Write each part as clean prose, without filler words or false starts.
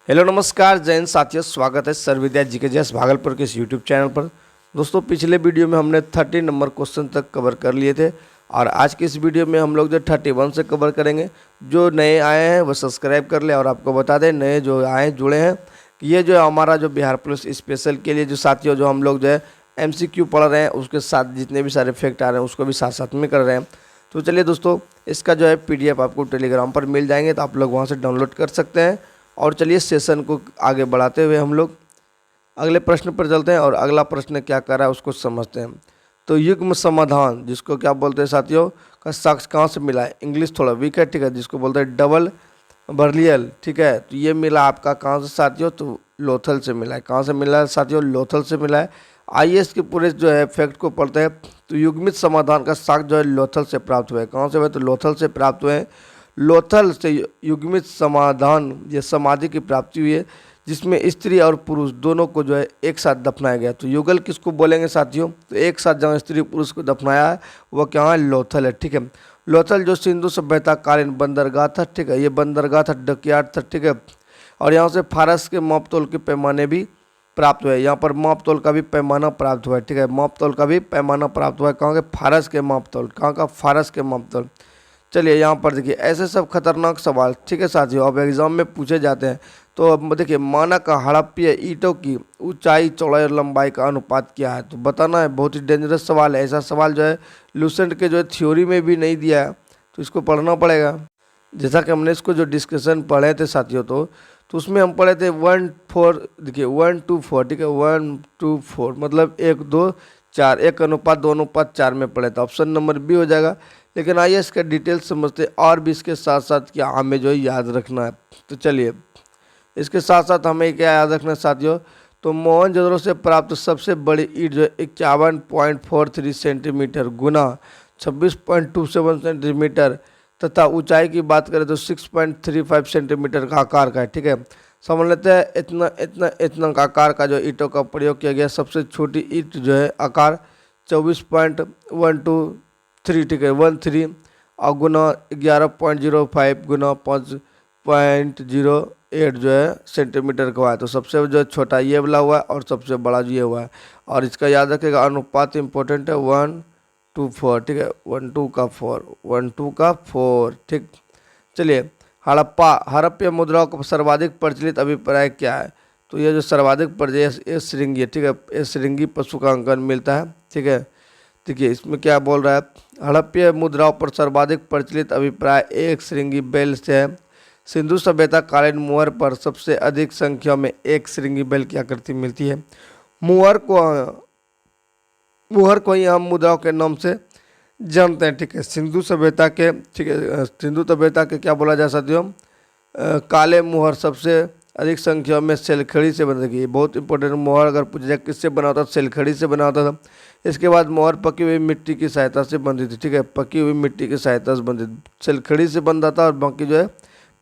Hello नमस्कार जय हिंद साथियों, स्वागत है सर्वविद्या जीकेजीएस भागलपुर के इस यूट्यूब चैनल पर। दोस्तों पिछले वीडियो में हमने 30 नंबर क्वेश्चन तक कवर कर लिए थे और आज की इस वीडियो में हम लोग जो 31 से कवर करेंगे। जो नए आए हैं वो सब्सक्राइब कर ले और आपको बता दें नए जो आए जुड़े हैं कि ये जो हमारा जो बिहार पुलिस स्पेशल के लिए जो साथियों जो हम लोग जो है MCQ पढ़ रहे हैं उसके साथ जितने भी सारे फैक्ट आ रहे हैं उसको भी साथ साथ में कर रहे हैं। तो चलिए दोस्तों, इसका जो है PDF आपको टेलीग्राम पर मिल जाएंगे, तो आप लोग वहाँ से डाउनलोड कर सकते हैं। और चलिए सेशन को आगे बढ़ाते हुए हम लोग अगले प्रश्न पर चलते हैं और अगला प्रश्न क्या कर रहा है उसको समझते हैं। तो युग्म समाधान जिसको क्या बोलते हैं साथियों का साक्ष्य कहाँ से मिला है। इंग्लिश थोड़ा वीक है, ठीक है, जिसको बोलते हैं डबल बर्लियल, ठीक है। तो ये मिला आपका कहाँ से साथियों, तो लोथल से मिला है। कहाँ से मिला है साथियों, लोथल से मिला है। आइए इसके पूरे जो है फैक्ट को पढ़ते हैं। तो युग्मित समाधान का साक्ष्य जो है लोथल से प्राप्त हुआ है। कहाँ से हुए, तो लोथल से प्राप्त हुए हैं। लोथल से युग्मित समाधान ये समाधि की प्राप्ति हुई है जिसमें स्त्री और पुरुष दोनों को जो है एक साथ दफनाया गया। तो युगल किसको बोलेंगे साथियों, तो एक साथ जहाँ स्त्री पुरुष को दफनाया है वह क्या है, लोथल है, ठीक है। लोथल जो सिंधु सभ्यता कालीन बंदरगाह था, ठीक है, ये बंदरगाह था, डकयार्ड था, ठीक है। और यहाँ से फारस के मापतोल के पैमाने भी प्राप्त हुए। यहाँ पर मापतोल का भी पैमाना प्राप्त हुआ है, ठीक है, मापतोल का भी पैमाना प्राप्त हुआ है। कहाँ के, फारस के मापतोल, कहाँ का, फारस के मापतोल। चलिए यहाँ पर देखिए ऐसे सब खतरनाक सवाल, ठीक है साथियों, अब एग्जाम में पूछे जाते हैं। तो अब देखिए मानक हड़प्पीय ईंटों की ऊंचाई, चौड़ाई और लंबाई का अनुपात क्या है, तो बताना है। बहुत ही डेंजरस सवाल है। ऐसा सवाल जो है लूसेंट के जो है थ्योरी में भी नहीं दिया है, तो इसको पढ़ना पड़ेगा। जैसा कि हमने इसको जो डिस्कशन पढ़े थे साथियों, तो उसमें हम पढ़े थे 1:4, देखिए 1:4, ठीक है, 1:4 मतलब 1:2:4, 1:2:4 में पढ़े। तो ऑप्शन नंबर बी हो जाएगा। लेकिन आइए इसका डिटेल समझते और भी इसके साथ साथ क्या हमें जो है याद रखना है। तो चलिए इसके साथ साथ हमें क्या याद रखना है साथियों, तो मोहनजोदड़ो से प्राप्त सबसे बड़ी ईंट जो है 51.43 सेंटीमीटर गुना 26.27 सेंटीमीटर तथा ऊंचाई की बात करें तो 6.35 सेंटीमीटर का आकार का है, ठीक है। समझ लेते हैं इतना इतना इतना का आकार का जो ईंटों का प्रयोग किया गया। सबसे छोटी ईंट जो है आकार 24.123, ठीक है, 13 और गुना 11.05 गुना 5.08 जो है सेंटीमीटर का हुआ है। तो सबसे जो छोटा ये वाला हुआ है और सबसे बड़ा ये हुआ है। और इसका याद रखिएगा अनुपात इंपॉर्टेंट है, 1:4, ठीक है, 1:4, ठीक। चलिए हड़प्पा मुद्राओं का सर्वाधिक प्रचलित अभिप्राय क्या है, तो ये जो सर्वाधिक प्रचलित ये श्रृंगी, ठीक है, ये श्रृंगी पशु का अंकन मिलता है, ठीक है। देखिए इसमें क्या बोल रहा है, हड़प्पीय मुद्राओं पर सर्वाधिक प्रचलित अभिप्राय एक श्रृंगी बैल से है। सिंधु सभ्यता कालीन मुहर पर सबसे अधिक संख्या में एक श्रृंगी बैल की आकृति मिलती है। मुहर को ही हम मुद्राओं के नाम से जानते हैं, ठीक है। सिंधु सभ्यता के, ठीक है, सिंधु सभ्यता के क्या बोला जा सकते हो, काले मुहर सबसे अधिक संख्या में सेलखड़ी से बना था। बहुत इंपॉर्टेंट, मुहर अगर पूछा जाए किससे बना होता, सेलखड़ी से बना होता था। इसके बाद मुहर पकी हुई मिट्टी की सहायता से बनती थी, ठीक है, पकी हुई मिट्टी की सहायता से बनती थी। सेलखड़ी से बनता था और बाकी जो है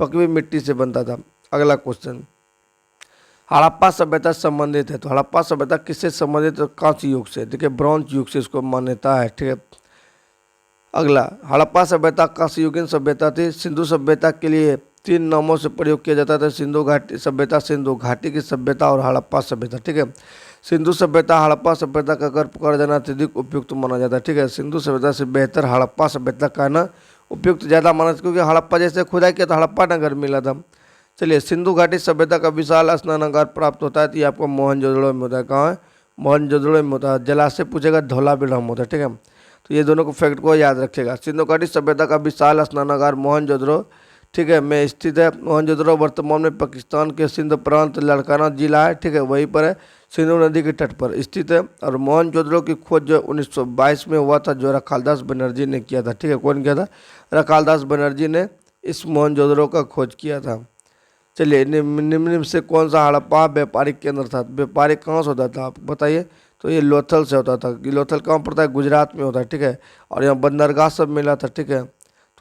पकी हुई मिट्टी से बनता था। अगला क्वेश्चन, हड़प्पा सभ्यता संबंधित है। तो हड़प्पा सभ्यता किससे संबंधित है, कांस्य युग से, देखिए ब्रॉन्ज युग से इसको मान्यता है, ठीक है। अगला, हड़प्पा सभ्यता कांस्य युगीन सभ्यता थी। सिंधु सभ्यता के लिए 3 नामों से प्रयोग किया जाता था, सिंधु घाटी सभ्यता, सिंधु घाटी की सभ्यता और हड़प्पा सभ्यता, ठीक है। सिंधु सभ्यता हड़प्पा सभ्यता का अगर पकड़ा जाना अत्यधिक उपयुक्त माना जाता है, ठीक है। सिंधु सभ्यता से बेहतर हड़प्पा सभ्यता का ना उपयुक्त ज़्यादा माना, क्योंकि हड़प्पा जैसे खुदाई किया तो हड़प्पा नगर मिला था। चलिए सिंधु घाटी सभ्यता का विशाल स्नानागार प्राप्त होता है, तो ये आपको मोहनजोदड़ो में होता है। कहाँ है, मोहनजोदड़ो में होता है। जलाशय पूछेगा धौलावीरा में होता है, ठीक है। तो ये दोनों को फैक्ट को याद रखिएगा। सिंधु घाटी सभ्यता का विशाल स्नानागार मोहनजोदड़ो, ठीक है, में स्थित है। मोहनजोदड़ो वर्तमान में पाकिस्तान के सिंध प्रांत लड़काना जिला है, ठीक है, वहीं पर है, सिंधु नदी के तट पर स्थित है। और मोहनजोदड़ो की खोज जो 1922 में हुआ था, जो रखालदास बनर्जी ने किया था, ठीक है। कौन किया था, रखालदास बनर्जी ने इस मोहनजोदड़ो का खोज किया था। चलिए निम्न से कौन सा हड़प्पा व्यापारिक केंद्र था, व्यापारिक कहाँ से होता था आप बताइए, तो ये लोथल से होता था। लोथल कहाँ पड़ता है, गुजरात में होता है, ठीक है। और यहाँ बंदरगाह सब मिला था, ठीक है,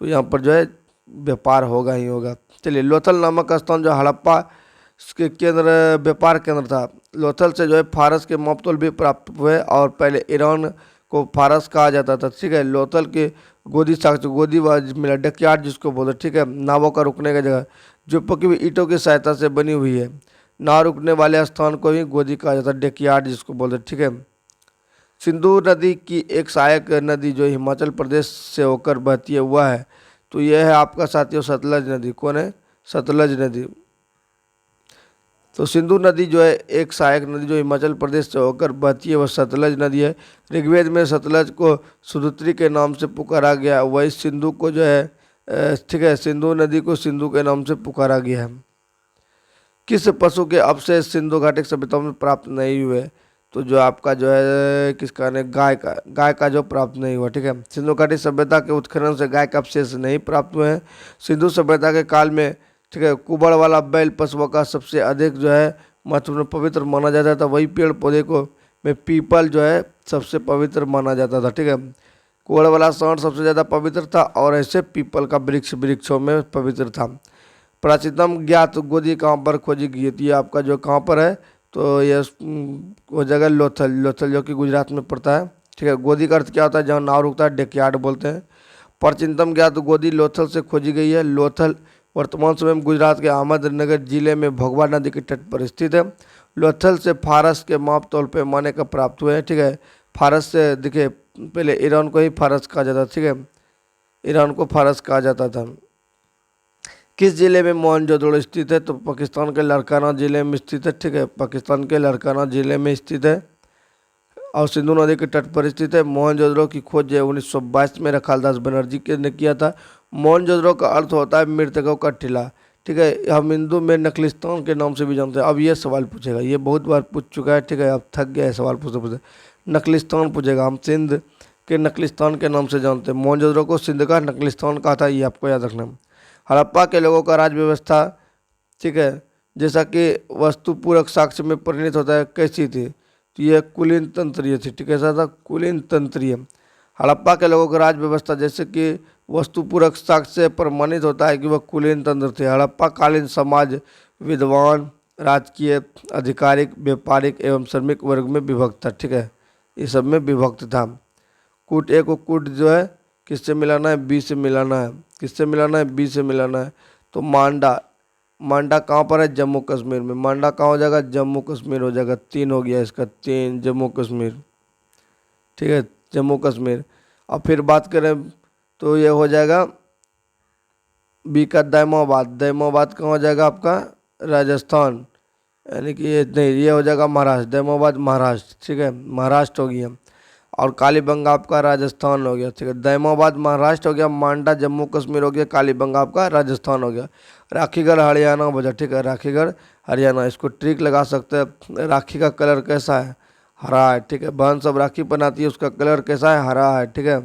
तो यहाँ पर जो है व्यापार होगा ही होगा। चलिए लोथल नामक स्थान जो हड़प्पा के केंद्र व्यापार केंद्र था। लोथल से जो है फारस के मापतोल भी प्राप्त हुए और पहले ईरान को फारस कहा जाता था, ठीक है। लोथल के गोदी साक्ष्य, गोदी मिला, डकयार्ड जिसको बोलते, ठीक है, नावों का रुकने का जगह। जो पकी हुई ईंटों की सहायता से बनी हुई है। नाव रुकने वाले स्थान को ही गोदी कहा जाता है, डेकयार्ड जिसको बोलते हैं, ठीक है। सिंधु नदी की एक सहायक नदी जो हिमाचल प्रदेश से होकर बहती है वह है, तो यह है आपका साथियों सतलज नदी। कौन है? सतलज नदी। तो सिंधु नदी जो है एक सहायक नदी जो हिमाचल प्रदेश से होकर बहती है वह सतलज नदी है। ऋग्वेद में सतलज को सुधुत्री के नाम से पुकारा गया, वही सिंधु को जो है ठीक है, सिंधु नदी को सिंधु के नाम से पुकारा गया है। किस पशु के अवशेष सिंधु घाटी सभ्यताओं में प्राप्त नहीं हुए? तो जो आपका जो है किसका ने गाय का जो प्राप्त नहीं हुआ, ठीक है। सिंधु घाटी सभ्यता के उत्खनन से गाय का अवशेष नहीं प्राप्त हुए हैं। सिंधु सभ्यता के काल में, ठीक है, कुबड़ वाला बैल पशुओं का सबसे अधिक जो है महत्वपूर्ण पवित्र माना जाता था। वही पेड़ पौधे को में पीपल जो है सबसे पवित्र माना जाता था, ठीक है। कुबड़ वाला सांड सबसे ज़्यादा पवित्र था और ऐसे पीपल का वृक्ष वृक्षों में पवित्र था। प्राचीनतम ज्ञात गोदी कहाँ पर खोजी गई थी? आपका जो कहाँ पर है, तो ये वो जगह लोथल जो कि गुजरात में पड़ता है, ठीक है। गोदी का अर्थ क्या होता है? जहाँ नाव रुकता है, डेकयार्ड बोलते हैं। प्राचीनतम ज्ञात गोदी लोथल से खोजी गई है। लोथल वर्तमान समय में गुजरात के अहमदनगर जिले में भोगवा नदी के तट पर स्थित है। लोथल से फारस के माप तौल पैमाने का प्राप्त हुए हैं, ठीक है। फारस से देखिए, पहले ईरान को ही फारस कहा जाता था, ठीक है, ईरान को फारस कहा जाता था। किस जिले में मोहनजोदड़ो स्थित है? तो पाकिस्तान के लारकाना जिले में स्थित है, ठीक है, पाकिस्तान के लारकाना जिले में स्थित है और सिंधु नदी के तट पर स्थित है। मोहनजोदड़ो की खोज 1922 में रखालदास बनर्जी ने किया था। मोहनजोदड़ो का अर्थ होता है मृतकों का टीला, ठीक है। हम हिंदू में नखलिस्तान के नाम से भी जानते हैं। अब ये सवाल पूछेगा, ये बहुत बार पूछ चुका है, ठीक है, अब थक गया है सवाल पूछते पूछते। नखलिस्तान पूछेगा, हम सिंध के नखलिस्तान के नाम से जानते हैं। मोहनजोदड़ो को सिंध का नखलिस्तान कहा था, ये आपको याद रखना। हड़प्पा के लोगों का राज व्यवस्था, ठीक है, जैसा कि वस्तुपूरक साक्ष्य में परिणत होता है, कैसी थी? तो यह कुलीन तंत्रीय थी, ठीक है, ऐसा था, कुलीन तंत्रीय। हड़प्पा के लोगों की राज व्यवस्था जैसे कि वस्तुपूरक साक्ष्य से प्रमाणित होता है कि वह कुलीन तंत्र थे। हड़प्पा कालीन समाज विद्वान, राजकीय, आधिकारिक, व्यापारिक एवं श्रमिक वर्ग में विभक्त था, ठीक है, इस सब में विभक्त था। कूट ए को कूट जो है किससे मिलाना है? बी से मिलाना है। किससे मिलाना है? बी से मिलाना है। तो मांडा कहाँ पर है? जम्मू कश्मीर में। मांडा कहाँ हो जाएगा? जम्मू कश्मीर हो जाएगा। 3 हो गया इसका, 3 जम्मू कश्मीर, ठीक है, जम्मू कश्मीर। अब फिर बात करें तो ये हो जाएगा बी का दैमाबाद। दैमाबाद कहाँ हो जाएगा आपका? राजस्थान, यानी कि ये नहीं, ये हो जाएगा महाराष्ट्र। दैमाबाद महाराष्ट्र, ठीक है, महाराष्ट्र हो गया। और कालीबंग आपका राजस्थान हो गया, ठीक है। दैमाबाद महाराष्ट्र हो गया, मांडा जम्मू कश्मीर हो गया, कालीबंग आपका राजस्थान हो गया। राखीगढ़ हरियाणा बजा, ठीक है, राखीगढ़ हरियाणा। इसको ट्रिक लगा सकते हैं। राखी का कलर कैसा है? हरा है, ठीक है। बहन सब राखी बनाती है, उसका कलर कैसा है? हरा है, ठीक है।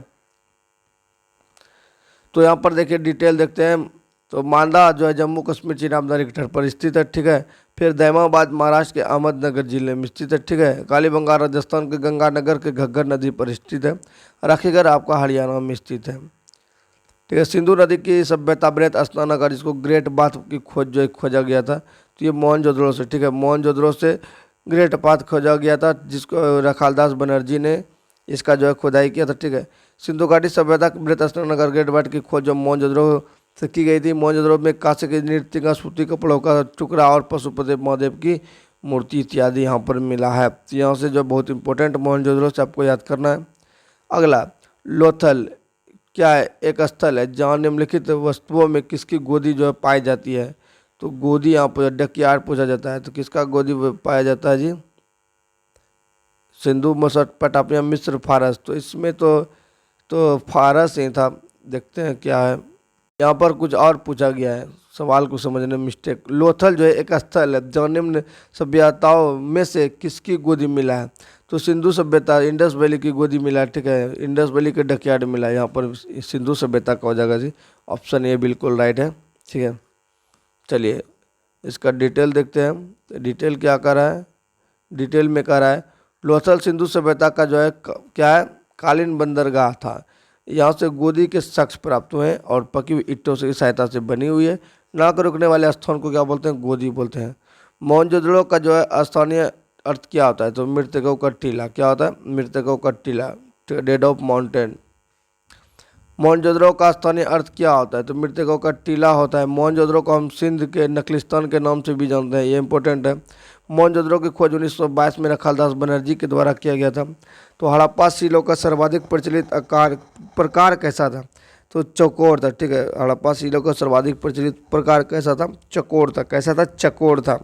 तो यहाँ पर देखिए डिटेल देखते हैं। तो मांडा जो है जम्मू कश्मीर चीन आमदानी के तट पर स्थित है, ठीक है। फिर दैमाबाद महाराष्ट्र के अहमदनगर जिले में स्थित है, ठीक है। कालीबंगा राजस्थान के गंगानगर के घग्गर नदी पर स्थित है। राखीगढ़ आपका हरियाणा में स्थित है, ठीक है। सिंधु नदी की सभ्यता बृहत स्नानागार जिसको ग्रेट बाथ की खोज जो खोजा गया था, तो ये मोहनजोदड़ो से, ठीक है, मोहनजोदड़ो से ग्रेट बाथ खोजा गया था, जिसको रखालदास बनर्जी ने इसका जो है खुदाई किया था, ठीक है। सिंधु घाटी सभ्यता बृहत स्नानागार ग्रेट बाथ की खोज जो मोहनजोदड़ो से की गई थी। मोहनजोदड़ो में कांसे के नृत्य का सूती कपड़ों का टुकड़ा और पशुपति महादेव की मूर्ति इत्यादि यहाँ पर मिला है। तो यहाँ से जो बहुत इंपॉर्टेंट मोहनजोदड़ो से आपको याद करना है। अगला, लोथल क्या है? एक स्थल है जहाँ निम्नलिखित वस्तुओं में किसकी गोदी जो है पाई जाती है? तो गोदी यहाँ पर डकयार्ड पूछा जाता है, तो किसका गोदी पाया जाता है जी? सिंधु, मेसोपोटामिया, मिस्र, फारस। तो इसमें तो फारस ही था। देखते हैं क्या है। यहाँ पर कुछ और पूछा गया है, सवाल को समझने में मिस्टेक। लोथल जो है एक स्थल है जहाँ निम्न सभ्यताओं में से किसकी गोदी मिला है? तो सिंधु सभ्यता, इंडस वैली की गोदी मिला है, ठीक है, इंडस वैली के डकयार्ड मिला है। यहाँ पर सिंधु सभ्यता का हो जाएगा जी, ऑप्शन ए बिल्कुल राइट है, ठीक है। चलिए इसका डिटेल देखते हैं। डिटेल क्या कर रहा है? डिटेल में कह रहा है लोथल सिंधु सभ्यता का जो है क्या है? कालीन बंदरगाह था। यहाँ से गोदी के साक्ष्य प्राप्त हुए हैं और पकी हुई ईंटों से सहायता से बनी हुई है। नाव रुकने वाले स्थान को क्या बोलते हैं? गोदी बोलते हैं। मोहनजोदड़ो का जो है स्थानीय अर्थ क्या होता है? तो मृतकों का टीला। क्या होता है? मृतकों का टीला, डेड ऑफ माउंटेन। मोहनजोदड़ो का स्थानीय अर्थ क्या होता है? तो मृतकों का टीला होता है। मोहनजोदड़ो को हम सिंध के नखलिस्तान के नाम से भी जानते हैं, ये इंपॉर्टेंट है। मोहनजोदड़ो की खोज 1922 में रखालदास बनर्जी के द्वारा किया गया था। तो हड़प्पा शिलाओं का सर्वाधिक प्रचलित आकार प्रकार कैसा था? तो चौकोर था, ठीक है। हड़प्पा शिलाओं का सर्वाधिक प्रचलित प्रकार कैसा था? चौकोर था। कैसा था? चौकोर था।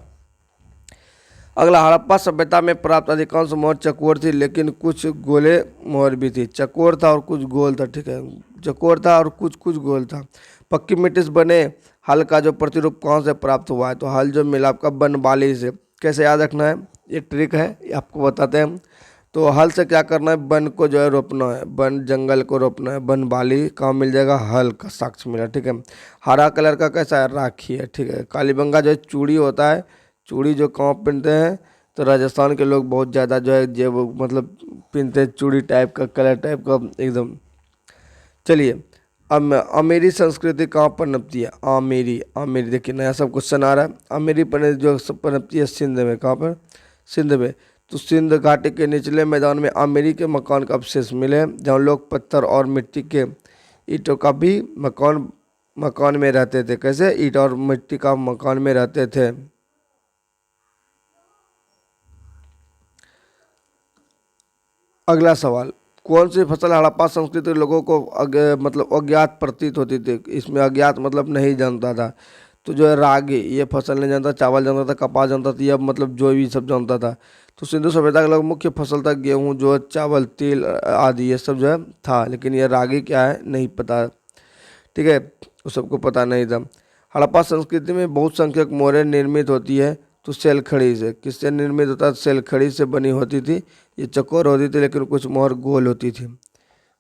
अगला, हड़प्पा सभ्यता में प्राप्त अधिकांश मोहर चकोर थी, लेकिन कुछ गोले मोहर भी थी। चकोर था और कुछ गोल था, ठीक है। चकोर था और कुछ कुछ गोल था। पक्की मिट्टी से बने हल का जो प्रतिरूप कहाँ से प्राप्त हुआ है? तो हल जो मिला आपका बनबाली से। कैसे याद रखना है? ये ट्रिक है, ये आपको बताते हैं हम। तो हल से क्या करना है? वन को जो है रोपना है, वन जंगल को रोपना है। बनबाली कहाँ मिल जाएगा? हल का साक्ष्य मिला, ठीक है। हरा कलर का कैसा है? राखी है, ठीक है। कालीबंगा जो है चूड़ी होता है, चूड़ी जो कहाँ पहनते हैं? तो राजस्थान के लोग बहुत ज़्यादा जो है जो मतलब पहनते हैं चूड़ी टाइप का, कलर टाइप का एकदम। चलिए, अब मैं आमेरी संस्कृति कहाँ पर पनपती है? आमेरी, आमेरी देखिए नया सब क्वेश्चन आ रहा है। आमेरी पने जो पनपती है सिंध में। कहाँ पर? सिंध में। तो सिंध घाटी के निचले मैदान में आमेरी के मकान का अवशेष मिले हैं, जहाँ लोग पत्थर और मिट्टी के ईंटों का भी मकान में रहते थे। कैसे? ईंट और मिट्टी का मकान में रहते थे। अगला सवाल, कौन सी फसल हड़प्पा संस्कृति के लोगों को मतलब अज्ञात प्रतीत होती थी? इसमें अज्ञात मतलब नहीं जानता था। तो जो है रागी, ये फसल नहीं जानता। चावल जानता था, कपास जानता था, यह मतलब जो भी सब जानता था। तो सिंधु सभ्यता का लोग मुख्य फसल था गेहूँ, जो है चावल, तिल आदि, ये सब जो है था। लेकिन ये रागी क्या है नहीं पता, ठीक है, वो सबको पता नहीं था। हड़प्पा संस्कृति में बहुत संख्यक मोहरें निर्मित होती है। तो सेलखड़ी से। किससे निर्मित होता है? सेलखड़ी से बनी होती थी। ये चौकोर होती थी, लेकिन कुछ मोहर गोल होती थी।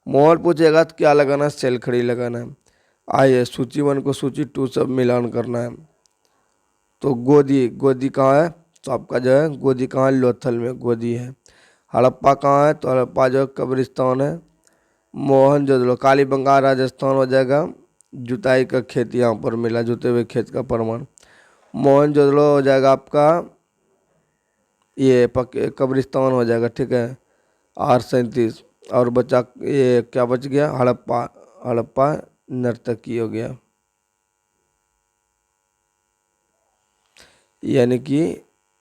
मोहर पूछेगा तो क्या लगाना है? सेलखड़ी लगाना है। आइए सूची 1 को सूची 2 सब मिलान करना है। तो गोदी, गोदी कहाँ है? तो आपका जो है गोदी कहाँ है? लोथल में गोदी है। हड़प्पा कहाँ है? तो हड़प्पा जो है कब्रिस्तान है। मोहनजोदड़ो कालीबंगा राजस्थान हो जाएगा। जुताई का खेत यहाँ पर मिला, जुते हुए खेत का प्रमाण। मोहनजोदड़ो हो जाएगा आपका ये पक्के कब्रिस्तान हो जाएगा, ठीक है। R37। और बचा ये क्या बच गया? हड़प्पा, हड़प्पा नर्तकी हो गया, यानी कि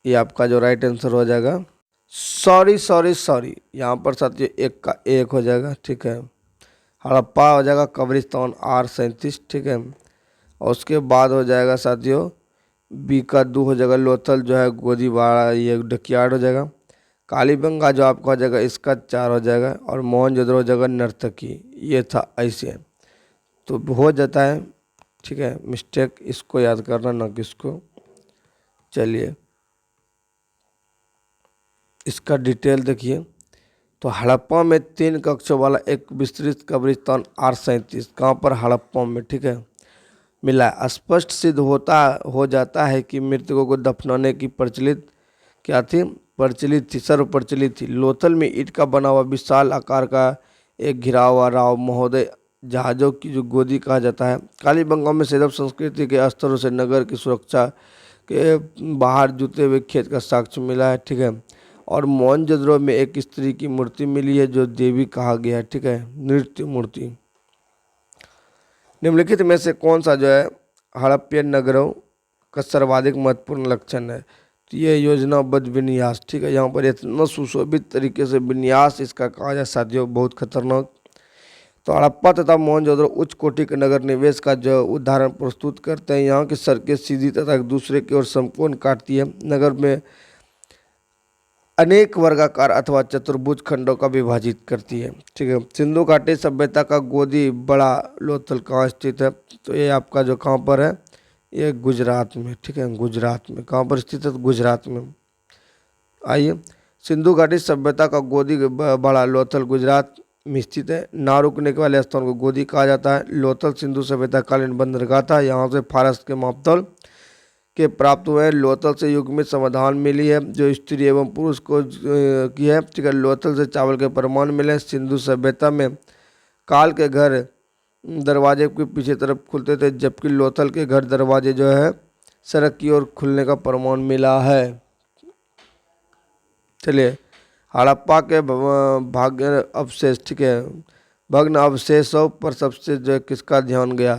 ये आपका जो राइट आंसर हो जाएगा। सॉरी सॉरी सॉरी, यहाँ पर साथियों एक का एक हो जाएगा, ठीक है। हड़प्पा हो जाएगा कब्रिस्तान R37, ठीक है। और उसके बाद हो जाएगा साथियों बी का 2 हो जाएगा लोथल, जो है गोदीबाड़ा, ये डकियाड हो जाएगा। कालीबंगा जो आपका हो जाएगा इसका 4 हो जाएगा। और मोहनजोदड़ो हो जाएगा नर्तकी। ये था ऐसे, तो हो जाता है, ठीक है। मिस्टेक इसको याद करना, ना किसको। चलिए इसका डिटेल देखिए। तो हड़प्पा में 3 कक्षों वाला एक विस्तृत कब्रिस्तान R37 कहाँ पर? हड़प्पा में, ठीक है, मिला है। स्पष्ट सिद्ध हो जाता है कि मृतकों को दफनाने की प्रचलित क्या थी? प्रचलित थी, सर्व प्रचलित थी। लोथल में ईंट का बना हुआ विशाल आकार का एक घिरा हुआ राव महोदय जहाज़ों की जो गोदी कहा जाता है। कालीबंगा में सैरव संस्कृति के स्तरों से नगर की सुरक्षा के बाहर जुते हुए खेत का साक्ष्य मिला है, ठीक है। और मोहनजोदड़ो में एक स्त्री की मूर्ति मिली है जो देवी कहा गया है, ठीक है, नृत्य मूर्ति। निम्नलिखित में से कौन सा जो है हड़प्पियन नगरों का सर्वाधिक महत्वपूर्ण लक्षण है? तो ये योजनाबद्ध विन्यास, ठीक है। यहाँ पर इतना सुशोभित तरीके से विन्यास इसका कहा जाए साथियों, बहुत खतरनाक। तो हड़प्पा तथा मोहनजोदड़ो उच्च कोटि के नगर निवेश का जो उदाहरण प्रस्तुत करते हैं। यहाँ की सड़कें सीधी तथा एक दूसरे की ओर समकोण काटती है। नगर में अनेक वर्गाकार अथवा चतुर्भुज खंडों का विभाजित करती है, ठीक है। सिंधु घाटी सभ्यता का गोदी बड़ा लोथल कहाँ स्थित है? तो ये आपका जो कहाँ पर है? ये गुजरात में, ठीक है, गुजरात में। कहाँ पर स्थित है? गुजरात में। आइए, सिंधु घाटी सभ्यता का गोदी बड़ा लोथल गुजरात में स्थित है। नाव रुकने के वाले स्थान को गोदी कहा जाता है। लोथल सिंधु सभ्यता कालीन बंदरगाह था। यहाँ से फारस के मापतौल के प्राप्त हुए हैं। लोथल से युग्मित समाधान मिली है जो स्त्री एवं पुरुष को की है, ठीक है। लोथल से चावल के प्रमाण मिले। सिंधु सभ्यता में काल के घर दरवाजे के पीछे तरफ खुलते थे, जबकि लोथल के घर दरवाजे जो है सड़क की ओर खुलने का प्रमाण मिला है। चलिए, हड़प्पा के भाग्य अवशेष, ठीक है, भग्न अवशेषों पर सबसे जो है किसका ध्यान गया,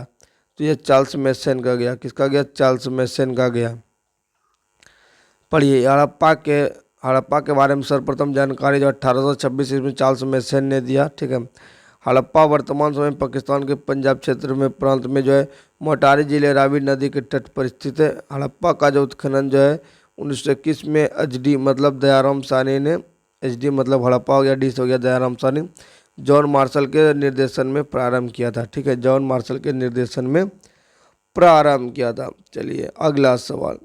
तो ये चार्ल्स मैसन का गया। किसका गया, चार्ल्स मैसन का गया। पढ़िए हड़प्पा के बारे में सर्वप्रथम जानकारी जो 1826 ईस्वी में चार्ल्स मैसन ने दिया। ठीक है। हड़प्पा वर्तमान समय में पाकिस्तान के पंजाब क्षेत्र में प्रांत में जो है मोटारी जिले रावी नदी के तट पर स्थित है। हड़प्पा का जो उत्खनन जो है 1921 में HD मतलब दयाराम साहनी ने, HD मतलब हड़प्पा हो गया, डी हो गया दयाराम साहनी, जॉन मार्शल के निर्देशन में प्रारंभ किया था। ठीक है, जॉन मार्शल के निर्देशन में प्रारंभ किया था। चलिए अगला सवाल,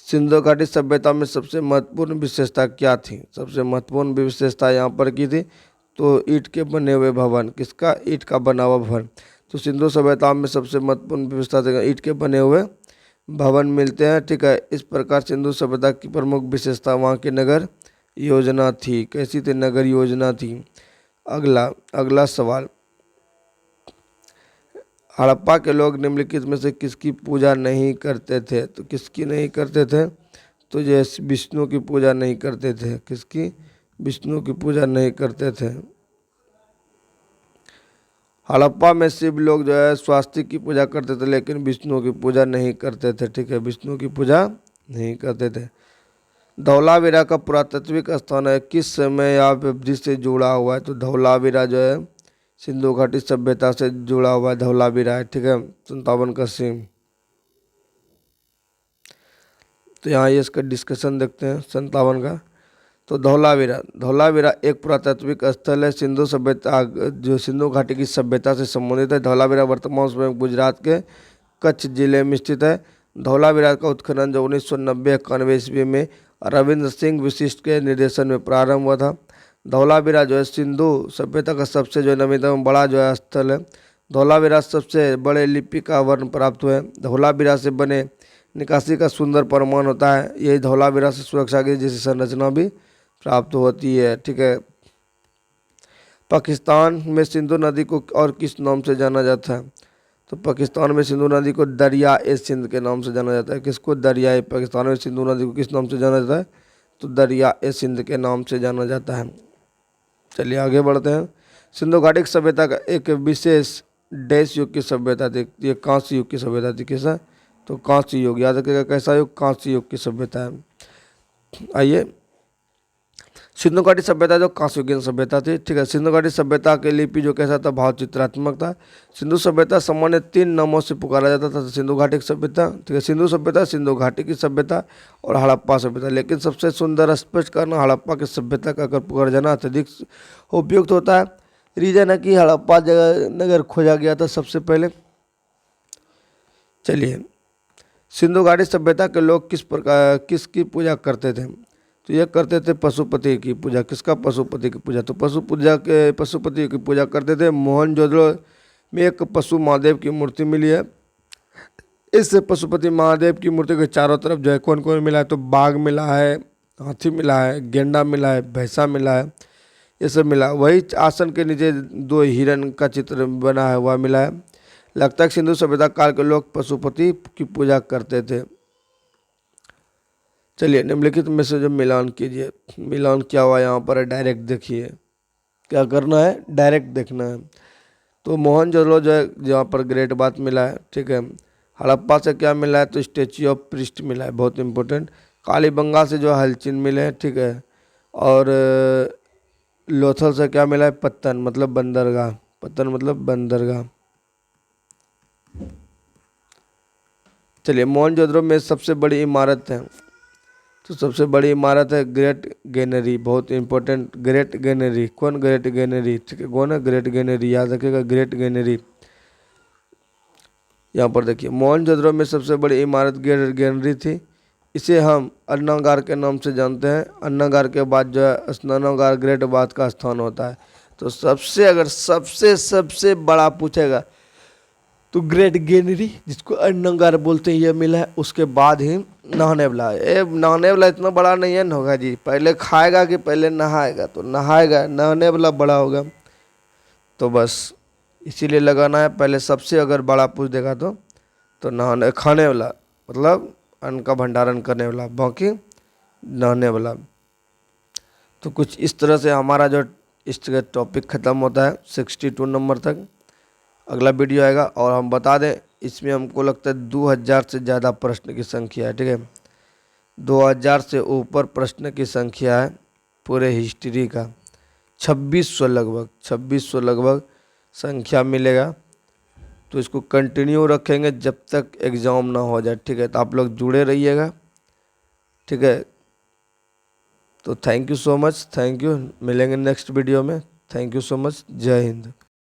सिंधु घाटी सभ्यता में सबसे महत्वपूर्ण विशेषता क्या थी। सबसे महत्वपूर्ण विशेषता यहाँ पर की थी तो ईंट के बने हुए भवन। किसका, ईंट का बना हुआ भवन। तो सिंधु सभ्यता में सबसे महत्वपूर्ण विशेषता ईंट के बने हुए भवन मिलते हैं। ठीक है, इस प्रकार सिंधु सभ्यता की प्रमुख विशेषता वहाँ की नगर योजना थी। कैसी थी, नगर योजना थी। अगला सवाल, हड़प्पा के लोग निम्नलिखित में से किसकी पूजा नहीं करते थे। तो किसकी नहीं करते थे, तो ये विष्णु की पूजा नहीं करते थे। किसकी, विष्णु की पूजा नहीं करते थे। हड़प्पा में शिव लोग जो है स्वास्तिक की पूजा करते थे लेकिन विष्णु की पूजा नहीं करते थे। ठीक है, विष्णु की पूजा नहीं करते थे। धौलावीरा का पुरातात्विक स्थान है किस समय या अवधि से जुड़ा हुआ है। तो धौलावीरा जो है सिंधु घाटी सभ्यता से जुड़ा हुआ है, धौलावीरा है। ठीक है, 57 का सेम। तो यहाँ ये इसका डिस्कशन देखते हैं 57 का। तो धौलावीरा एक पुरातात्विक स्थल है सिंधु सभ्यता, जो सिंधु घाटी की सभ्यता से संबंधित है। धौलावीरा वर्तमान समय में गुजरात के कच्छ जिले में स्थित है। धौलावीरा का उत्खनन जो 1990-91 ईस्वी में रविंद्र सिंह वशिष्ठ के निर्देशन में प्रारंभ हुआ था। धौलावीरा जो है सिंधु सभ्यता का सबसे जो नवीनतम बड़ा जो है स्थल है। धौलावीरा सबसे बड़े लिपि का वर्ण प्राप्त हुए। धौलावीरा से बने निकासी का सुंदर प्रमाण होता है। यही धौलावीरा से सुरक्षा की जैसी संरचना भी प्राप्त होती है। ठीक है, पाकिस्तान में सिंधु नदी को और किस नाम से जाना जाता है। तो पाकिस्तान में सिंधु नदी को दरिया ए सिंध के नाम से जाना जाता है। किसको, दरिया, पाकिस्तान में सिंधु नदी को किस नाम से जाना जाता है, तो दरिया ए सिंध के नाम से जाना जाता है। चलिए आगे बढ़ते हैं। सिंधु घाटी की सभ्यता का एक विशेष डैश युग की सभ्यता थी। ये कांस्य युग की सभ्यता थी। कैसा, तो कांस्य युग, याद रखिएगा कैसा युग, कांस्य युग की सभ्यता है। आइए, सिंधु घाटी सभ्यता जो कांस्ययुगीन सभ्यता थी। ठीक है, सिंधु घाटी सभ्यता के लिपि जो कैसा था, भाव चित्रात्मक था। सिंधु सभ्यता सामान्य 3 नामों से पुकारा जाता था। सिंधु घाटी की सभ्यता, ठीक है, सिंधु सभ्यता, सिंधु घाटी की सभ्यता और हड़प्पा सभ्यता। लेकिन सबसे सुंदर स्पष्ट करना हड़प्पा की सभ्यता का अगर पुकारा जाना अत्यधिक उपयुक्त होता है। रीजन है कि हड़प्पा जगह नगर खोजा गया था सबसे पहले। चलिए, सिंधु घाटी सभ्यता के लोग किसकी पूजा करते थे। तो ये करते थे पशुपति की पूजा। किसका, पशुपति की पूजा। तो पशुपति की पूजा करते थे। मोहनजोदड़ो में एक पशु महादेव की मूर्ति मिली है। इस पशुपति महादेव की मूर्ति के चारों तरफ जो है कौन कौन मिला है, तो बाघ मिला है, हाथी मिला है, गेंडा मिला है, भैंसा मिला है, ये सब मिला। वही आसन के नीचे 2 हिरण का चित्र बना है, वह मिला है। लगता है कि सिंधु सभ्यता काल के लोग पशुपति की पूजा करते थे। चलिए, निम्नलिखित में से जो मिलान कीजिए। मिलान क्या हुआ यहाँ पर, डायरेक्ट देखिए, क्या करना है, डायरेक्ट देखना है। तो मोहनजोदड़ो जो है जहाँ पर ग्रेट बात मिला है। ठीक है, हड़प्पा से क्या मिला है, तो स्टेच्यू ऑफ पृष्ठ मिला है, बहुत इंपॉर्टेंट। कालीबंगा से जो हलचिन मिले हैं। ठीक है, और लोथल से क्या मिला है, पत्तन मतलब बंदरगाह, पत्तन मतलब बंदरगाह। चलिए, मोहनजोदड़ो में सबसे बड़ी इमारत है, तो सबसे बड़ी इमारत है ग्रेट गैनरी, बहुत इंपॉर्टेंट। ग्रेट गैनरी, कौन, ग्रेट गैनरी। ठीक है, कौन है, ग्रेट गैनरी, याद रखिएगा, ग्रेट गैनरी। यहाँ पर देखिए, मोहनजोदड़ो में सबसे बड़ी इमारत ग्रेट गैनरी थी। इसे हम अन्नागार के नाम से जानते हैं। अन्नागार के बाद जो है स्नानागार, ग्रेट बाथ का स्थान होता है। तो अगर सबसे बड़ा पूछेगा तो ग्रेट गैनरी, जिसको अन्नागार बोलते हैं, ये मिला है। उसके बाद ही नहाने वाला। नहाने वाला इतना बड़ा नहीं है होगा जी, पहले खाएगा कि पहले नहाएगा, तो नहाएगा, नहाने वाला बड़ा होगा। तो बस इसीलिए लगाना है, पहले सबसे अगर बड़ा पूछ देगा तो नहाने, खाने वाला मतलब अन्न का भंडारण करने वाला, बाकी नहाने वाला। तो कुछ इस तरह से हमारा जो इसका टॉपिक ख़त्म होता है 62 नंबर तक। अगला वीडियो आएगा। और हम बता दें इसमें हमको लगता है 2000 से ज़्यादा प्रश्न की संख्या है, ठीक है। 2000 से ऊपर प्रश्न की संख्या है पूरे हिस्ट्री का। 2600 लगभग संख्या मिलेगा। तो इसको कंटिन्यू रखेंगे जब तक एग्ज़ाम ना हो जाए, ठीक है। तो आप लोग जुड़े रहिएगा, ठीक है। तो thank you so much, thank you. मिलेंगे नेक्स्ट वीडियो में। Thank you so much. जय हिंद।